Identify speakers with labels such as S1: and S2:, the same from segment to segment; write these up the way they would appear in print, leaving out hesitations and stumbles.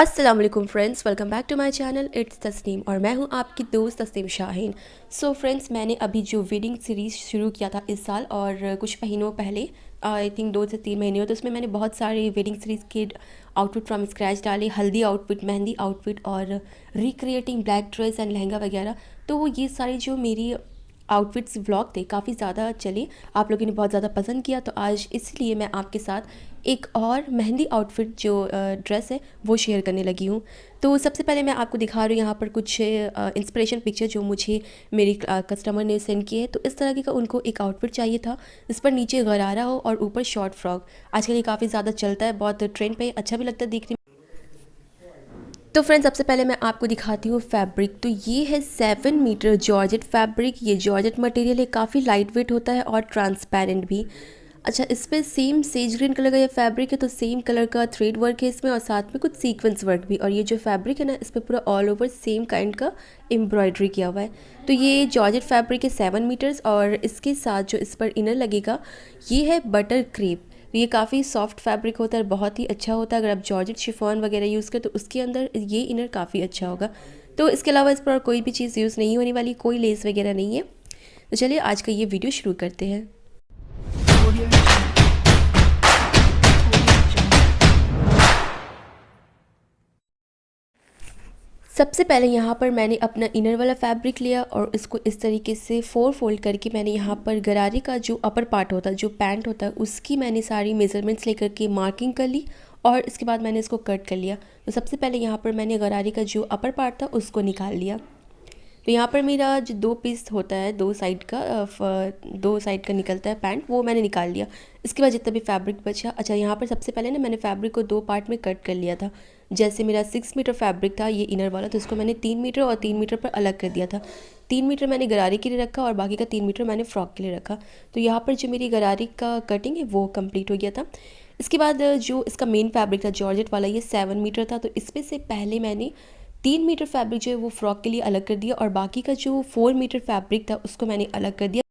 S1: अस्सलाम वालेकुम friends, welcome back to my channel. It's Tasneem और मैं हूं आपकी दोस्त तस्नीम शाहीन। सो फ्रेंड्स, मैंने अभी जो वेडिंग सीरीज़ शुरू किया था इस साल और कुछ महीनों पहले, आई थिंक 2 से 3 महीने हो, तो उसमें मैंने बहुत सारे वेडिंग सीरीज़ के आउटफिट फ्रॉम स्क्रैच डाले। हल्दी आउटफिट, मेहंदी आउटफिट और recreating black dress and lehenga वगैरह। तो वो ये सारी जो मेरी आउटफिट्स व्लॉग थे काफ़ी ज़्यादा चले, आप लोगों ने बहुत ज़्यादा पसंद किया। तो आज इसलिए मैं आपके साथ एक और मेहंदी आउटफिट जो ड्रेस है वो शेयर करने लगी हूँ। तो सबसे पहले मैं आपको दिखा रही हूँ यहाँ पर कुछ इंस्पिरेशन पिक्चर जो मुझे मेरी कस्टमर ने सेंड किए हैं। तो इस तरह की का उनको एक आउटफिट चाहिए था, इस पर नीचे गरारा हो और ऊपर शॉर्ट फ्रॉक। आजकल ये काफ़ी ज़्यादा चलता है, बहुत ट्रेंड पे, अच्छा भी लगता है देखने में। तो फ्रेंड्स, सबसे पहले मैं आपको दिखाती हूँ फैब्रिक। तो ये है 7 मीटर जॉर्जेट फैब्रिक। ये जॉर्जेट मटेरियल है, काफ़ी लाइट वेट होता है और ट्रांसपेरेंट भी। अच्छा, इस पर सेम सेज ग्रीन कलर का ये फैब्रिक है, तो सेम कलर का थ्रेड वर्क है इसमें और साथ में कुछ सीक्वेंस वर्क भी। और ये जो फैब्रिक है ना, इस पर पूरा ऑल ओवर सेम काइंड का एम्ब्रॉयडरी किया हुआ है। तो ये जॉर्जेट फैब्रिक है 7 मीटर्स और इसके साथ जो इस पर इनर लगेगा ये है बटर क्रेप। ये काफ़ी सॉफ्ट फैब्रिक होता है, बहुत ही अच्छा होता है। अगर आप जॉर्जेट शिफॉन वगैरह यूज़ करें तो उसके अंदर ये इनर काफ़ी अच्छा होगा। तो इसके अलावा इस पर और कोई भी चीज़ यूज़ नहीं होने वाली, कोई लेस वगैरह नहीं है। तो चलिए आज का ये वीडियो शुरू करते हैं। सबसे पहले यहाँ पर मैंने अपना इनर वाला फैब्रिक लिया और इसको इस तरीके से 4 फोल्ड करके मैंने यहाँ पर गरारे का जो अपर पार्ट होता है, जो पैंट होता है, उसकी मैंने सारी मेज़रमेंट्स लेकर के मार्किंग कर ली और इसके बाद मैंने इसको कट कर लिया। तो सबसे पहले यहाँ पर मैंने गरारे का जो अपर पार्ट था उसको निकाल लिया। तो यहाँ पर मेरा जो 2 पीस होता है, 2 साइड का 2 साइड का निकलता है पैंट, वो मैंने निकाल लिया। इसके बाद जितना भी फैब्रिक बचा, अच्छा यहाँ पर सबसे पहले ना मैंने फैब्रिक को 2 पार्ट में कट कर लिया था। जैसे मेरा 6 मीटर फैब्रिक था ये इनर वाला, तो इसको मैंने 3 मीटर और 3 मीटर पर अलग कर दिया था। 3 मीटर मैंने गरारे के लिए रखा और बाकी का 3 मीटर मैंने फ्रॉक के लिए रखा। तो यहाँ पर जो मेरी गरारे का कटिंग है वो कंप्लीट हो गया था। इसके बाद जो इसका मेन फैब्रिक था जॉर्जेट वाला, ये 7 मीटर था। तो इसमें से पहले मैंने 3 मीटर फैब्रिक जो है वो फ्रॉक के लिए अलग कर दिया और बाकी का जो 4 मीटर फैब्रिक था उसको मैंने अलग कर दिया।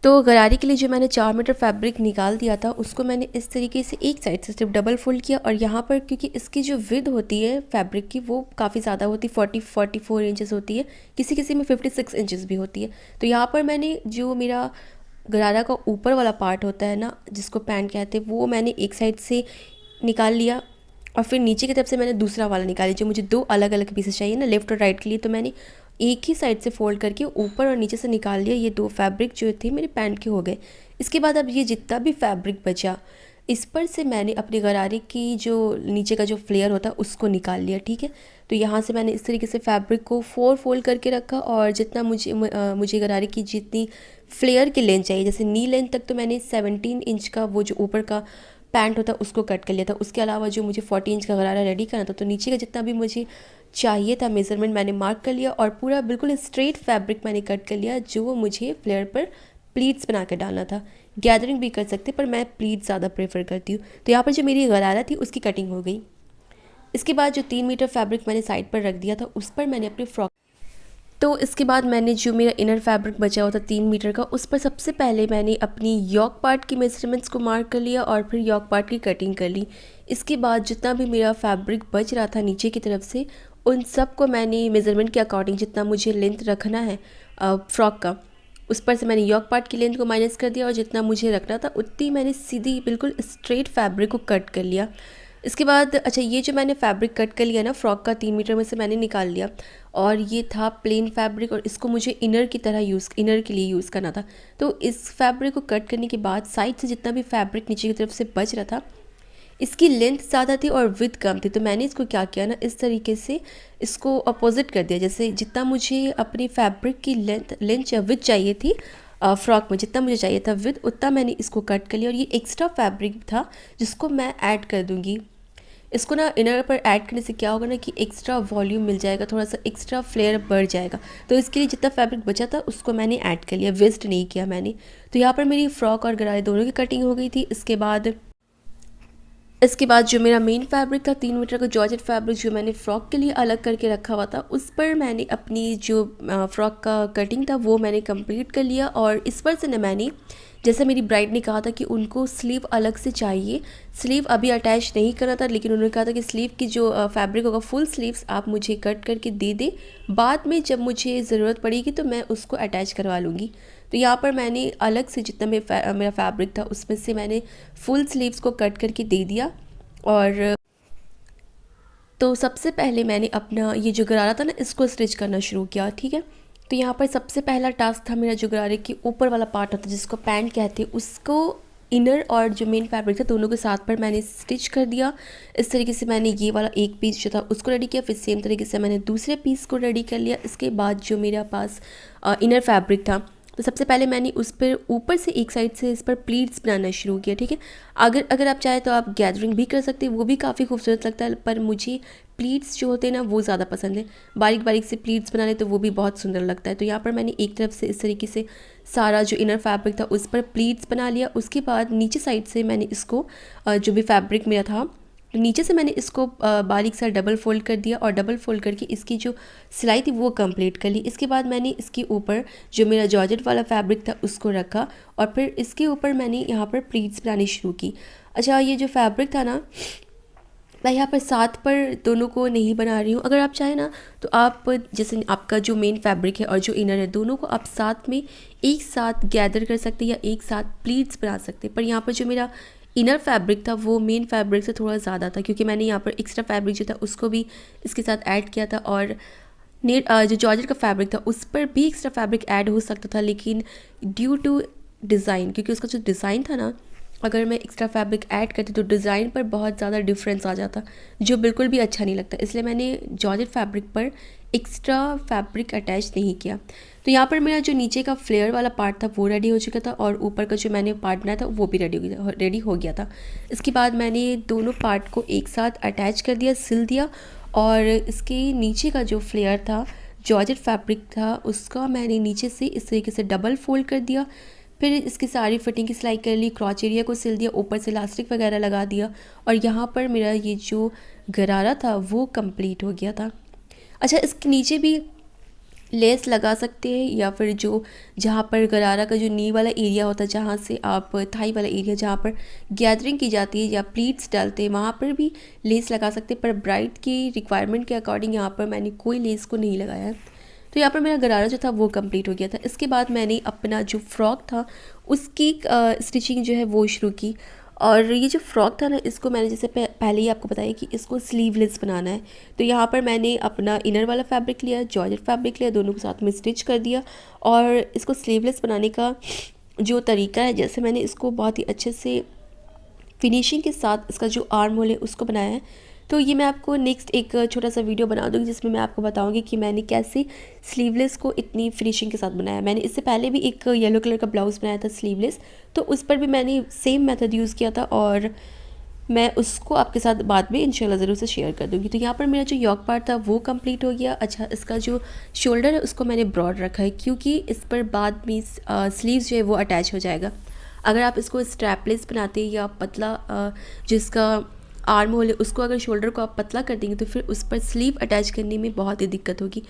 S1: तो गरारे के लिए जो मैंने 4 मीटर फैब्रिक निकाल दिया था उसको मैंने इस तरीके से एक साइड से सिर्फ डबल फोल्ड किया और यहाँ पर क्योंकि इसकी जो विड्थ होती है फैब्रिक की वो काफ़ी ज़्यादा होती है, 44 इंचेस होती है, किसी किसी में 56 इंचेस भी होती है। तो यहाँ पर मैंने जो मेरा गरारा का ऊपर वाला पार्ट होता है ना, जिसको पैंट कहते हैं, वो मैंने एक साइड से निकाल लिया और फिर नीचे की तरफ से मैंने दूसरा वाला निकाला। जो मुझे 2 अलग अलग पीसेस चाहिए ना, लेफ़्ट और राइट के लिए, तो मैंने एक ही साइड से फोल्ड करके ऊपर और नीचे से निकाल लिया। ये 2 फैब्रिक जो थे मेरे पैंट के हो गए। इसके बाद अब ये जितना भी फैब्रिक बचा इस पर से मैंने अपने गरारे की जो नीचे का जो फ्लेयर होता है उसको निकाल लिया, ठीक है। तो यहाँ से मैंने इस तरीके से फैब्रिक को 4 फोल्ड करके रखा और जितना मुझे गरारे की जितनी फ्लेयर की लेंथ चाहिए, जैसे नी लेंथ तक, तो मैंने 17 इंच का वो जो ऊपर का पैंट होता है उसको कट कर लिया था। उसके अलावा जो मुझे 40 इंच का गरारा रेडी करना था, तो नीचे का जितना भी मुझे चाहिए था मेज़रमेंट मैंने मार्क कर लिया और पूरा बिल्कुल स्ट्रेट फैब्रिक मैंने कट कर लिया, जो मुझे फ्लेयर पर प्लीट्स बना कर डालना था। गैदरिंग भी कर सकते पर मैं प्लीट्स ज़्यादा प्रेफर करती हूँ। तो यहाँ पर जो मेरी गरारा थी उसकी कटिंग हो गई। इसके बाद जो 3 मीटर फैब्रिक मैंने साइड पर रख दिया था उस पर मैंने अपनी फ्रॉक, तो इसके बाद मैंने जो मेरा इनर फैब्रिक बचा हुआ था 3 मीटर का, उस पर सबसे पहले मैंने अपनी यॉक पार्ट की मेजरमेंट्स को मार्क कर लिया और फिर यॉक पार्ट की कटिंग कर ली। इसके बाद जितना भी मेरा फैब्रिक बच रहा था नीचे की तरफ से, उन सब को मैंने मेज़रमेंट के अकॉर्डिंग जितना मुझे लेंथ रखना है फ्रॉक का, उस पर से मैंने यॉक पार्ट की लेंथ को माइनस कर दिया और जितना मुझे रखना था उतनी मैंने सीधी बिल्कुल स्ट्रेट फैब्रिक को कट कर लिया। इसके बाद अच्छा, ये जो मैंने फैब्रिक कट कर लिया ना फ्रॉक का 3 मीटर में से मैंने निकाल लिया और ये था प्लेन फैब्रिक और इसको मुझे इनर की तरह इनर के लिए यूज़ करना था। तो इस फैब्रिक को कट करने के बाद साइड से जितना भी फैब्रिक नीचे की तरफ से बच रहा था, इसकी लेंथ ज़्यादा थी और विड्थ कम थी, तो मैंने इसको क्या किया ना, इस तरीके से इसको अपोजिट कर दिया। जैसे जितना मुझे अपनी फैब्रिक की लेंथ या विड्थ चाहिए थी फ्रॉक में, जितना मुझे चाहिए था विड्थ, उतना मैंने इसको कट कर लिया और ये एक्स्ट्रा फैब्रिक था जिसको मैं ऐड कर दूँगी। इसको ना इनर पर ऐड करने से क्या होगा ना कि एक्स्ट्रा वॉल्यूम मिल जाएगा, थोड़ा सा एक्स्ट्रा फ्लेयर बढ़ जाएगा। तो इसके लिए जितना फैब्रिक बचा था उसको मैंने ऐड कर लिया, वेस्ट नहीं किया मैंने। तो यहाँ पर मेरी फ्रॉक और गरारे दोनों की कटिंग हो गई थी। इसके बाद जो मेरा मेन फैब्रिक था 3 मीटर का जॉर्जेट फैब्रिक, जो मैंने फ़्रॉक के लिए अलग करके रखा हुआ था, उस पर मैंने अपनी जो फ़्रॉक का कटिंग था वो मैंने कंप्लीट कर लिया और इस पर से न मैंने जैसे मेरी ब्राइड ने कहा था कि उनको स्लीव अलग से चाहिए, स्लीव अभी अटैच नहीं करना था, लेकिन उन्होंने कहा था कि स्लीव की जो फैब्रिक होगा फुल स्लीव्स आप मुझे कट करके दे दें, बाद में जब मुझे ज़रूरत पड़ेगी तो मैं उसको अटैच करवा लूँगी। तो यहाँ पर मैंने अलग से जितना मेरा फैब्रिक था उसमें से मैंने फुल स्लीव्स को कट करके दे दिया। और तो सबसे पहले मैंने अपना ये जो गरारा था ना इसको स्टिच करना शुरू किया, ठीक है। तो यहाँ पर सबसे पहला टास्क था मेरा जो गरारे के ऊपर वाला पार्ट होता है जिसको पैंट कहते हैं, उसको इनर और जो मेन फैब्रिक था दोनों के साथ पर मैंने स्टिच कर दिया। इस तरीके से मैंने ये वाला एक पीस जो था उसको रेडी किया, फिर सेम तरीके से मैंने दूसरे पीस को रेडी कर लिया। इसके बाद जो मेरा पास इनर फैब्रिक था तो सबसे पहले मैंने उस पर ऊपर से एक साइड से इस पर प्लीट्स बनाना शुरू किया, ठीक है। अगर आप चाहें तो आप गैदरिंग भी कर सकते हैं, वो भी काफ़ी खूबसूरत लगता है, पर मुझे प्लीट्स जो होते हैं ना वो ज़्यादा पसंद है। बारीक बारीक से प्लीट्स बनाने तो वो भी बहुत सुंदर लगता है। तो यहाँ पर मैंने एक तरफ से इस तरीके से सारा जो इनर फैब्रिक था उस पर प्लीट्स बना लिया। उसके बाद नीचे साइड से मैंने इसको जो भी फैब्रिक मेरा था नीचे से मैंने इसको बारीक सा डबल फोल्ड कर दिया और डबल फोल्ड करके इसकी जो सिलाई थी वो कंप्लीट कर ली। इसके बाद मैंने इसके ऊपर जो मेरा जॉर्जेट वाला फैब्रिक था उसको रखा और फिर इसके ऊपर मैंने यहाँ पर प्लीट्स बनानी शुरू की। अच्छा, ये जो फैब्रिक था ना मैं यहाँ पर साथ पर दोनों को नहीं बना रही हूँ। अगर आप चाहें ना तो आप जैसे आपका जो मेन फैब्रिक है और जो इनर है दोनों को आप साथ में एक साथ गैदर कर सकते हैं या एक साथ प्लीट्स बना सकते हैं। पर यहाँ पर जो मेरा इनर फैब्रिक था वो मेन फैब्रिक से थोड़ा ज़्यादा था, क्योंकि मैंने यहाँ पर एक्स्ट्रा फैब्रिक जो था उसको भी इसके साथ ऐड किया था और जो जॉर्जेट का फैब्रिक था उस पर भी एक्स्ट्रा फैब्रिक ऐड हो सकता था, लेकिन ड्यू टू डिज़ाइन, क्योंकि उसका जो डिज़ाइन था ना अगर मैं एक्स्ट्रा फैब्रिक ऐड करती तो डिज़ाइन पर बहुत ज़्यादा डिफरेंस आ जाता जो बिल्कुल भी अच्छा नहीं लगता, इसलिए मैंने जॉर्जेट फैब्रिक पर एक्स्ट्रा फैब्रिक अटैच नहीं किया। तो यहाँ पर मेरा जो नीचे का फ्लेयर वाला पार्ट था वो रेडी हो चुका था और ऊपर का जो मैंने पार्ट बनाया था वो भी रेडी हो गया था। इसके बाद मैंने दोनों पार्ट को एक साथ अटैच कर दिया, सिल दिया और इसके नीचे का जो फ्लेयर था जॉर्जेट फैब्रिक था उसका मैंने नीचे से इस तरीके से डबल फोल्ड कर दिया। फिर इसकी सारी फिटिंग की सिलाई कर ली, क्रॉच एरिया को सिल दिया, ऊपर से इलास्टिक वगैरह लगा दिया और यहाँ पर मेरा ये जो गरारा था वो कंप्लीट हो गया था। अच्छा, इसके नीचे भी लेस लगा सकते हैं या फिर जो जहाँ पर गरारा का जो नी वाला एरिया होता है जहाँ से आप थाई वाला एरिया जहाँ पर गैदरिंग की जाती है या प्लीट्स डालते हैं वहाँ पर भी लेस लगा सकते हैं, पर ब्राइड की रिक्वायरमेंट के अकॉर्डिंग यहाँ पर मैंने कोई लेस को नहीं लगाया है। तो यहाँ पर मेरा गरारा जो था वो कंप्लीट हो गया था। इसके बाद मैंने अपना जो फ्रॉक था उसकी स्टिचिंग जो है वो शुरू की और ये जो फ्रॉक था ना इसको मैंने जैसे पहले ही आपको बताया कि इसको स्लीवलेस बनाना है। तो यहाँ पर मैंने अपना इनर वाला फैब्रिक लिया, जॉर्जेट फैब्रिक लिया, दोनों को साथ में स्टिच कर दिया और इसको स्लीवलेस बनाने का जो तरीका है जैसे मैंने इसको बहुत ही अच्छे से फिनिशिंग के साथ इसका जो आर्म होल है उसको बनाया है। तो ये मैं आपको नेक्स्ट एक छोटा सा वीडियो बना दूँगी जिसमें मैं आपको बताऊँगी कि मैंने कैसे स्लीवलेस को इतनी फिनिशिंग के साथ बनाया। मैंने इससे पहले भी एक येलो कलर का ब्लाउज़ बनाया था स्लीवलेस, तो उस पर भी मैंने सेम मेथड यूज़ किया था और मैं उसको आपके साथ बाद में इंशाल्लाह ज़रूर से शेयर कर दूँगी। तो यहाँ पर मेरा जो यॉक पार्ट था वो कंप्लीट हो गया। अच्छा, इसका जो शोल्डर है उसको मैंने ब्रॉड रखा है क्योंकि इस पर बाद में स्लीव्स जो है वो अटैच हो जाएगा। अगर आप इसको स्ट्रैपलेस बनाते या पतला जिसका आर्म होल है उसको अगर शोल्डर को आप पतला कर देंगे तो फिर उस पर स्लीव अटैच करने में बहुत ही दिक्कत होगी,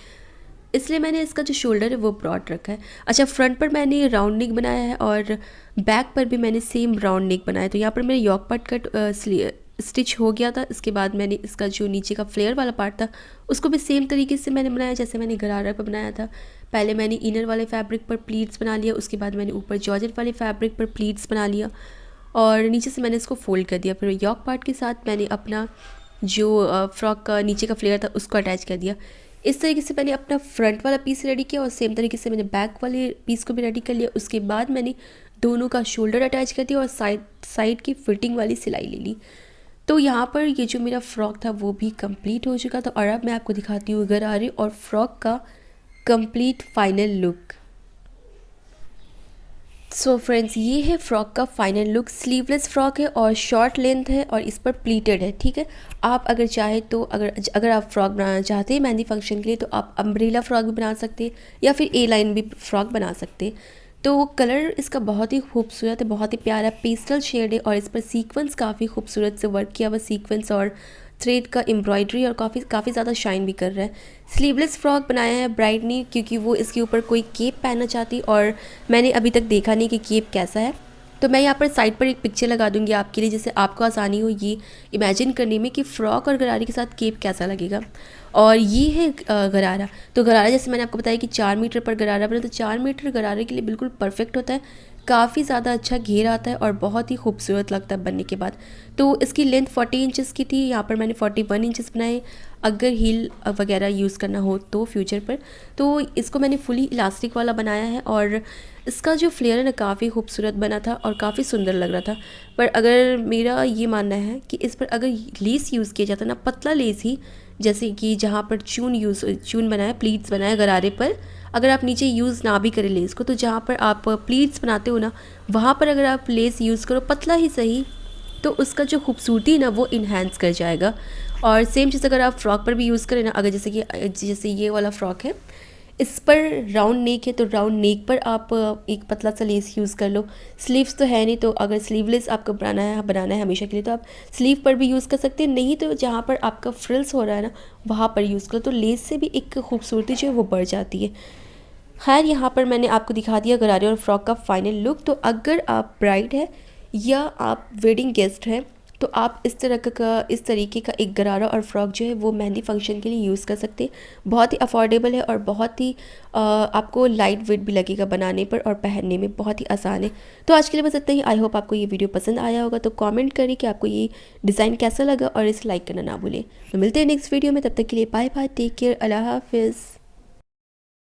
S1: इसलिए मैंने इसका जो शोल्डर है वो ब्रॉड रखा है। अच्छा, फ्रंट पर मैंने राउंड नेक बनाया है और बैक पर भी मैंने सेम राउंड नेक बनाया। तो यहाँ पर मेरा यॉक पार्ट कट स्टिच हो गया था। इसके बाद मैंने इसका जो नीचे का फ्लेयर वाला पार्ट था उसको भी सेम तरीके से मैंने बनाया जैसे मैंने गरारा पर बनाया था। पहले मैंने इनर वाले फैब्रिक पर प्लीट्स बना लिया, उसके बाद मैंने ऊपर जॉर्जेट वाले फैब्रिक पर प्लीट्स बना लिया और नीचे से मैंने इसको फोल्ड कर दिया। फिर यॉक पार्ट के साथ मैंने अपना जो फ्रॉक का नीचे का फ्लेयर था उसको अटैच कर दिया। इस तरीके से मैंने अपना फ्रंट वाला पीस रेडी किया और सेम तरीके से मैंने बैक वाले पीस को भी रेडी कर लिया। उसके बाद मैंने दोनों का शोल्डर अटैच कर दिया और साइड की फिटिंग वाली सिलाई ले ली। तो यहाँ पर ये जो मेरा फ़्रॉक था वो भी कंप्लीट हो चुका था और अब मैं आपको दिखाती हूँ गरारे और फ्रॉक का complete final look. So friends, ये है फ़्रॉक का फाइनल लुक। स्लीवलेस फ़्रॉक है और शॉर्ट लेंथ है और इस पर प्लीटेड है, ठीक है। आप अगर चाहे तो अगर आप फ़्रॉक बनाना चाहते हैं मेहंदी फंक्शन के लिए तो आप अम्ब्रेला फ़्रॉक भी बना सकते हैं या फिर ए लाइन भी फ़्रॉक बना सकते हैं। तो कलर इसका बहुत ही खूबसूरत है, बहुत ही प्यारा पेस्टल शेड है और इस पर सीक्वेंस काफ़ी खूबसूरत से वर्क किया हुआ सीक्वेंस और थ्रेड का एम्ब्रॉयडरी और काफ़ी ज़्यादा शाइन भी कर रहा है। स्लीवलेस फ्रॉक बनाया है ब्राइड ने क्योंकि वो इसके ऊपर कोई केप पहनना चाहती और मैंने अभी तक देखा नहीं कि केप कैसा है। तो मैं यहाँ पर साइड पर एक पिक्चर लगा दूंगी आपके लिए, जिससे आपको आसानी हो ये इमेजिन करने में कि फ़्रॉक और गरारे के साथ केप कैसा लगेगा। और ये है गरारा। तो गरारा जैसे मैंने आपको बताया कि 4 मीटर पर गरारा बना, तो 4 मीटर गरारे के लिए बिल्कुल परफेक्ट होता है। काफ़ी ज़्यादा अच्छा घेर आता है और बहुत ही खूबसूरत लगता है बनने के बाद। तो इसकी लेंथ 40 इंचेस की थी, यहाँ पर मैंने 41 इंचेस बनाए, अगर हील वगैरह यूज़ करना हो तो फ्यूचर पर। तो इसको मैंने फुली इलास्टिक वाला बनाया है और इसका जो फ्लेयर है ना काफ़ी खूबसूरत बना था और काफ़ी सुंदर लग रहा था। पर अगर मेरा ये मानना है कि इस पर अगर लेस यूज़ किया जाता ना, पतला लेस ही, जैसे कि जहाँ पर चून बनाया, प्लीट्स बनाया गरारे पर, अगर आप नीचे यूज़ ना भी करें लेस को, तो जहाँ पर आप प्लीट्स बनाते हो ना, वहाँ पर अगर आप लेस यूज़ करो पतला ही सही, तो उसका जो खूबसूरती है ना वो इन्हेंस कर जाएगा। और सेम चीज़ अगर आप फ्रॉक पर भी यूज़ करें ना, अगर जैसे ये वाला फ्रॉक है, इस पर राउंड नेक है, तो राउंड नेक पर आप एक पतला सा लेस यूज़ कर लो। स्लीव्स तो है नहीं, तो अगर स्लीवलेस आपको बनाना है हमेशा के लिए, तो आप स्लीव पर भी यूज़ कर सकते हैं, नहीं तो जहाँ पर आपका फ्रिल्स हो रहा है ना वहाँ पर यूज़ करो, तो लेस से भी एक खूबसूरती जो है वो बढ़ जाती है। खैर यहाँ पर मैंने आपको दिखा दिया गरारे और फ्रॉक का फाइनल लुक। तो अगर आप ब्राइड है या आप वेडिंग गेस्ट हैं, तो आप इस तरीके का एक गरारा और फ्रॉक जो है वो मेहंदी फंक्शन के लिए यूज़ कर सकते हैं। बहुत ही अफोर्डेबल है और बहुत ही आपको लाइट वेट भी लगेगा बनाने पर और पहनने में बहुत ही आसान है। तो आज के लिए बस इतना ही। आई होप आपको ये वीडियो पसंद आया होगा, तो कमेंट करिए कि आपको ये डिज़ाइन कैसा लगा और इसे लाइक करना ना भूलें। तो मिलते हैं नेक्स्ट वीडियो में, तब तक के लिए बाय बाय, टेक केयर, अल्लाह हाफिज़।